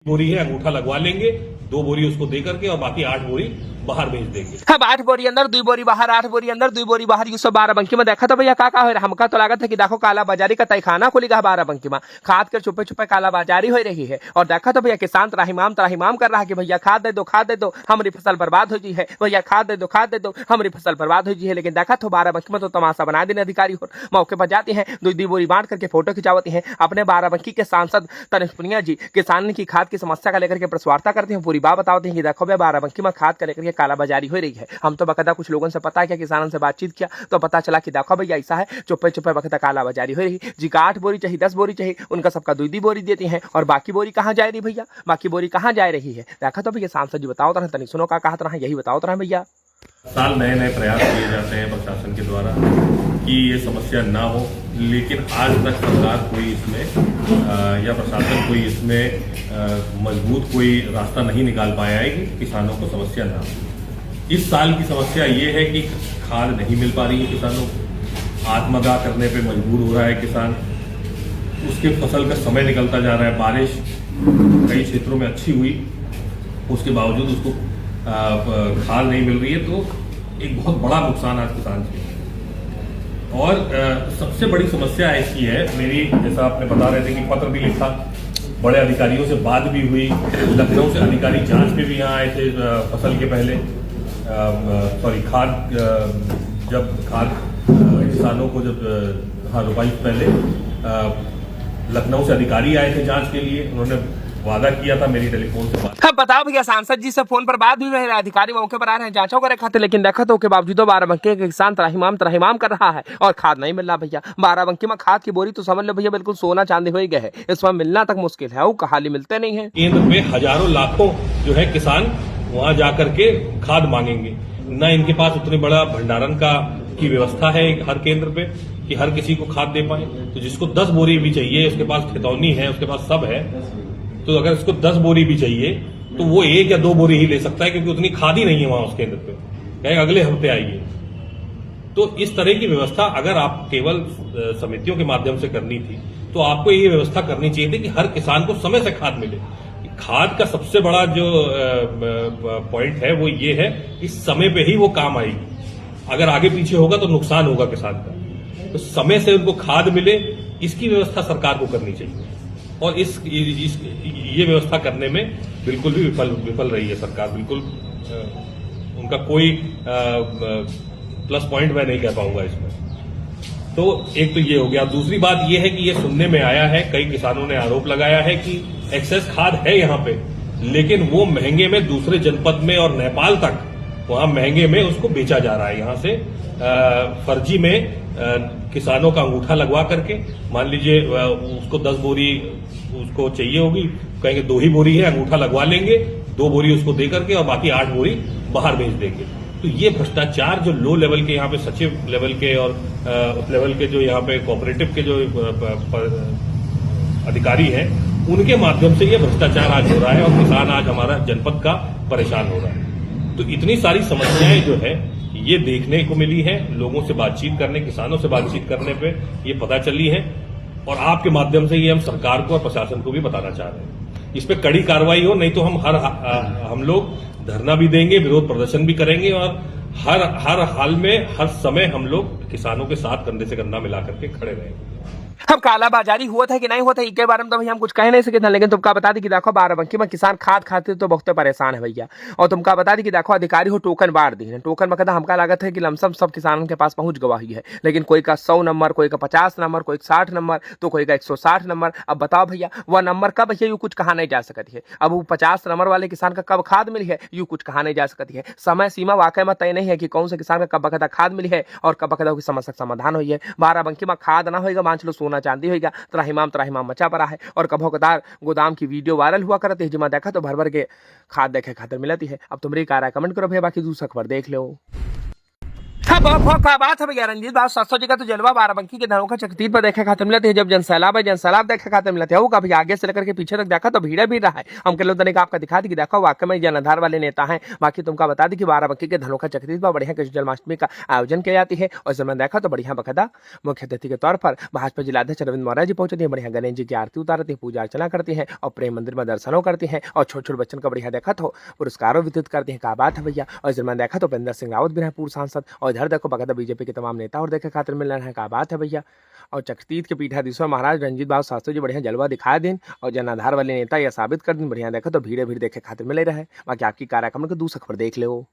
बोरी है अंगूठा लगवा लेंगे, 2 बोरी उसको दे करके और बाकी 8 बोरी बाहर भेज देंगे। अब 8 बोरी अंदर 2 बोरी बाहर, 8 बोरी अंदर 2 बोरी बाहर, यू सब बाराबंकी में देखा तो भैया का हो रहा हमका तो लागत है कि देखो काला बाजारी का तहखाना खुलेगा बाराबंकी में, खाद कर छुपे छुपे काला बाजारी हो रही है। और देखा तो भैया किसान त्राहिमाम त्राहिमाम कर रहा है कि भैया खाद दे दो हमारी फसल बर्बाद हो जी है, भैया खाद दे दो हमारी फसल बर्बाद हो जी है। लेकिन देखा तो बाराबंकी में तो तमाशा बना देने अधिकारी हो, मौके पर जाते हैं 2 बोरी बांट करके फोटो खिंचावती हैं। अपने बाराबंकी के सांसद तनिष पुनिया जी किसान की खाद की समस्या का लेकर के प्रश्वार्ता करते हैं, पूरी बात बताते हैं कि देखो भैया बाराबंकी में खाद का लेकर के काला बाजारी हो रही है। हम तो बकायदा कुछ लोगों से पता है, किसानों से बातचीत किया तो पता चला कि देखो भैया ऐसा है, चुप्पे चुप्पे बकायदा काला बाजारी हो रही जी का 8 बोरी चाहिए 10 बोरी चाहिए, उनका सबका 2 बोरी देती हैं। और बाकी बोरी कहाँ जा रही भैया, बाकी बोरी कहाँ जा रही है? देखा तो भैया सांसद जी बताओ तो तनिक सुनो का कहा तो यही बताओ तो भैया। साल नए नए प्रयास किए जाते हैं प्रशासन के द्वारा कि ये समस्या ना हो, लेकिन आज तक सरकार कोई इसमें या प्रशासन कोई इसमें मजबूत कोई रास्ता नहीं निकाल पाया है कि किसानों को समस्या ना हो। इस साल की समस्या ये है कि खाद नहीं मिल पा रही है किसानों को, आत्मदाह करने पे मजबूर हो रहा है किसान, उसके फसल का समय निकलता जा रहा है। बारिश कई क्षेत्रों में अच्छी हुई, उसके बावजूद उसको खाद नहीं मिल रही है, तो एक बहुत बड़ा नुकसान आज किसान के। और सबसे बड़ी समस्या ऐसी है मेरी, जैसा आपने बता रहे थे कि पत्र भी लिखा, बड़े अधिकारियों से बात भी हुई, लखनऊ से अधिकारी जांच पे भी यहाँ आए थे फसल के पहले, खाद जब खाद किसानों को जब रुपाई पहले लखनऊ से अधिकारी आए थे जांच के लिए, उन्होंने वादा किया था मेरी टेलीफोन से बात। अब बताओ भैया सांसद जी से फोन पर बात भी रहे, अधिकारी मौके पर आ रहे हैं जांचों करे खाते, लेकिन देखा तो के बावजूद बाराबंकी के किसान त्राहिमाम कर रहा है और खाद नहीं मिल रहा भैया। बाराबंकी में खाद की बोरी तो समझ लो भैया बिल्कुल सोना चांदी हो गए है, इसमें मिलना तक मुश्किल है, वो कहाली मिलते नहीं है। केंद्र में हजारों लाखों जो है किसान वहां जाकर के खाद मांगेंगे, न इनके पास उतने बड़ा भंडारण की व्यवस्था है हर केंद्र पे कि हर किसी को खाद दे पाए। तो जिसको 10 बोरी भी चाहिए, उसके पास खितौनी है, उसके पास सब है, तो अगर इसको 10 बोरी भी चाहिए तो वो 1 या 2 बोरी ही ले सकता है, क्योंकि उतनी खाद ही नहीं है वहां उस केंद्र पे, कहेगा अगले हफ्ते आइए। तो इस तरह की व्यवस्था अगर आप केवल समितियों के माध्यम से करनी थी तो आपको ये व्यवस्था करनी चाहिए थी कि हर किसान को समय से खाद मिले। खाद का सबसे बड़ा जो पॉइंट है वो ये है कि समय पे ही वो काम आएगी, अगर आगे पीछे होगा तो नुकसान होगा किसान का। तो समय से उनको खाद मिले, इसकी व्यवस्था सरकार को करनी चाहिए, और ये व्यवस्था करने में बिल्कुल भी विफल रही है सरकार। बिल्कुल उनका कोई प्लस पॉइंट मैं नहीं कह पाऊंगा इसमें। तो एक तो ये हो गया। दूसरी बात ये है कि ये सुनने में आया है, कई किसानों ने आरोप लगाया है कि एक्सेस खाद है यहाँ पे, लेकिन वो महंगे में दूसरे जनपद में और नेपाल तक वहां महंगे में उसको बेचा जा रहा है। यहाँ से फर्जी में किसानों का अंगूठा लगवा करके, मान लीजिए उसको 10 बोरी उसको चाहिए होगी, कहेंगे 2 ही बोरी है, अंगूठा लगवा लेंगे, 2 बोरी उसको दे करके और बाकी 8 बोरी बाहर भेज देंगे। तो ये भ्रष्टाचार जो लो लेवल के यहाँ पे सचिव लेवल के और उस लेवल के जो यहाँ पे कोऑपरेटिव के जो अधिकारी हैं, उनके माध्यम से ये भ्रष्टाचार आज हो रहा है और किसान आज हमारा जनपद का परेशान हो रहा है। तो इतनी सारी समस्याएं जो है ये देखने को मिली है, लोगों से बातचीत करने, किसानों से बातचीत करने पे ये पता चली है, और आपके माध्यम से ये हम सरकार को और प्रशासन को भी बताना चाह रहे हैं। इस पे कड़ी कार्रवाई हो, नहीं तो हम लोग धरना भी देंगे, विरोध प्रदर्शन भी करेंगे, और हर हाल में हर समय हम लोग किसानों के साथ कंधे से कंधा मिला करके खड़े रहेंगे। अब काला बाजारी हुआ था कि नहीं हुआ था इसके बारे में तो भैया हम कुछ कह नहीं सकते थे, लेकिन तुमका बता दी कि देखो बाराबंकी में किसान खाद खाते तो बहुत परेशान है भैया। और तुमका बता दी कि देखो अधिकारी हो टोकन बांट दी है, टोकन में कहता हमका लागत है कि लमसम सब किसानों के पास पहुंच गवा ही है, लेकिन कोई का 100 नंबर, कोई का 50 नंबर, कोई 60 नंबर, तो कोई का 160 नंबर। अब बताओ भैया वह नंबर कब है, यू कुछ कहा नहीं जा सकती है। अब वो 50 नंबर वाले किसान का कब खाद मिली है, यू कुछ कहा नहीं जा सकती है। समय सीमा वाकई में तय नहीं है कि कौन से किसान का कब बकायदा खाद मिली है और कब बकायदा की समस्या समाधान हुई है। बाराबंकी में खाद ना होगा, मान चलो सोना चांदी होगा, त्राहिमाम मचा पड़ा है। और कभो कदार गोदाम की वीडियो वायरल हुआ करती है, जिमा देखा तो भर भर के खाद देखे खातिर मिलती है। अब तुमरी कार कमेंट करो भैया, बाकी दूसरा खबर देख लो। का बात है भैया रंजीत बाबू 700 जी का तो जलवा बाराबंकी के धनों का चकतीत पर देखे खाते मिलते हैं। जब जनसैलाब है जनसैलाब देखे खाते मिलते हैं। कभी आगे से लेकर के पीछे तक देखा तो भीड़ भी रहा है। हम कल तनिक आपका दिखा दी कि देखो वाकई में जनाधार वाले नेता हैं। बाकी तुमका बता दी कि बाराबंकी के धनों का चकतीत पर बढ़िया कृष्ण जन्माष्टमी का आयोजन किया जाती है। और समय देखा तो बढ़िया बकायदा मुख्य अतिथि के तौर पर भाजपा जिलाध्यक्ष रविंद्र मौर्य जी पहुंचती है। बढ़िया गणेश जी की आरती उतारती है, पूजा अर्चना करती है और प्रेम मंदिर में दर्शनों करती है और छोटे छोटे बच्चन का बढ़िया देखा तो पुरस्कारों वितरित करती है। क्या बात है भैया। और इसमें देखा तो उपेंद्र सिंह रावत भी रहे पूर्व सांसद। और इधर देखो बकायदा बीजेपी के तमाम नेता और देखे खातिर मिल रहे हैं। क्या बात है भैया। और चकतीत के पीठाधीश्वर महाराज रंजीत बाबू शास्त्री जी बढ़िया जलवा दिखा दिन और जनाधार वाले नेता यह साबित कर दिन। बढ़िया देखो तो भीड़ देखे खातिर मिले रहे। बाकी आपकी कार्यक्रम को दूसरा खबर देख लो।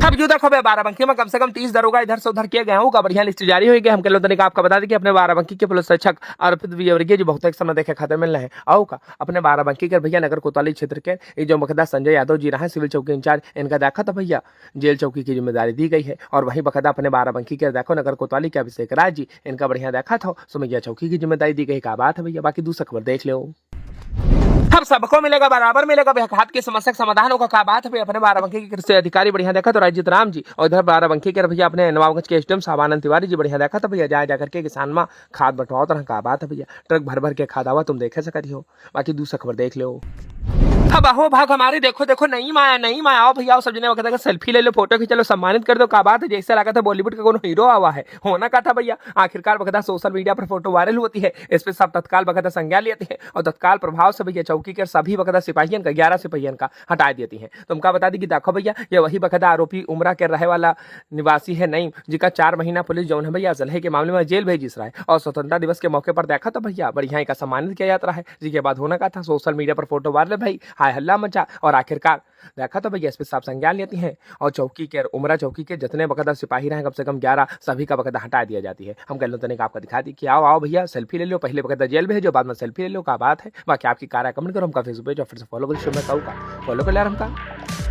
अब जो देखो बाराबंकी में कम से कम 30 दरोगा इधर से उधर किए गए होगा। बढ़िया लिस्ट जारी हुई है। हम कल तनिक आपका बता दें कि अपने बाराबंकी के पुलिस अधीक्षक अर्पित विजयवर्गीय जी बहुत एक समय देखे खाते मिल रहे हैं। आओ का अपने बाराबंकी के भैया नगर कोतवाली क्षेत्र के जो बकायदा संजय यादव जी रहे सिविल चौकी इंचार्ज, इनका देखा तो भैया जेल चौकी की जिम्मेदारी दी गई है। और वहीं बकायदा अपने बाराबंकी के देखो नगर कोतवाली के अभिषेक राज जी, इनका बढ़िया देखा था सुमैया चौकी की जिम्मेदारी दी गई। क्या बात है भैया। बाकी दूसरा खबर देख लो। अब सबको मिलेगा बराबर मिलेगा हाथ की समस्या का समाधान होगा। क्या बात है अपने बाराबंकी के कृषि अधिकारी बढ़िया देखा तो राजीत राम जी। और इधर बाराबंकी के भैया अपने नवाबगंज के एसडीएम साहबानंद तिवारी जी बढ़िया देखा तो भैया जाकर के किसान में खाद बंटवाओ तरह। क्या बात है भैया। ट्रक भर के खाद आवा तुम देखे सकती हो। बाकी दूसरा खबर देख लो। अब अहो भाग हमारी देखो देखो नहीं माया आओ भैया सब जने कहता सेल्फी ले लो, फोटो खींच लो, सम्मानित कर दो। क्या बात है। जैसे लगा था बॉलीवुड का कोनो हीरो आवा है। होना का था भैया। आखिरकार बकायदा सोशल मीडिया पर फोटो वायरल होती है। इस पर सब तत्काल बकायदा संज्ञान लेती है और तत्काल प्रभाव से भैया चौकी के सभी बकायदा सिपाहियन का 11 सिपाहियन का हटा देती है। तुमका बता दी कि देखो भैया ये वही बकायदा आरोपी उमरा के रहे वाला निवासी है नईम, जिसका 4 महीना पुलिस जौन है भैया जलहे के मामले में जेल भेजिस रहा है। और स्वतंत्रता दिवस के मौके पर देखा तो भैया बढ़िया का सम्मानित किया जाता है। जिसके बाद होना का था सोशल मीडिया पर फोटो वायरल भाई हाय हल्ला मचा। और आखिरकार देखा तो भैया इस पे साफ संज्ञान लेती हैं और चौकी के उमरा चौकी के जितने बकायदा सिपाही रहे कम से कम 11 सभी का बकायदा हटा दिया जाती है। हम कल तनिक आपका दिखा दी कि आओ भैया सेल्फी ले लो, पहले बकायदा जेल भेजो बाद में सेल्फी ले लो। क्या बात है। बाकी आपकी कार्य कमेंट करो, हमका फेसबुक पेज और फिर से फॉलो करो। फॉलो कर यार हमका।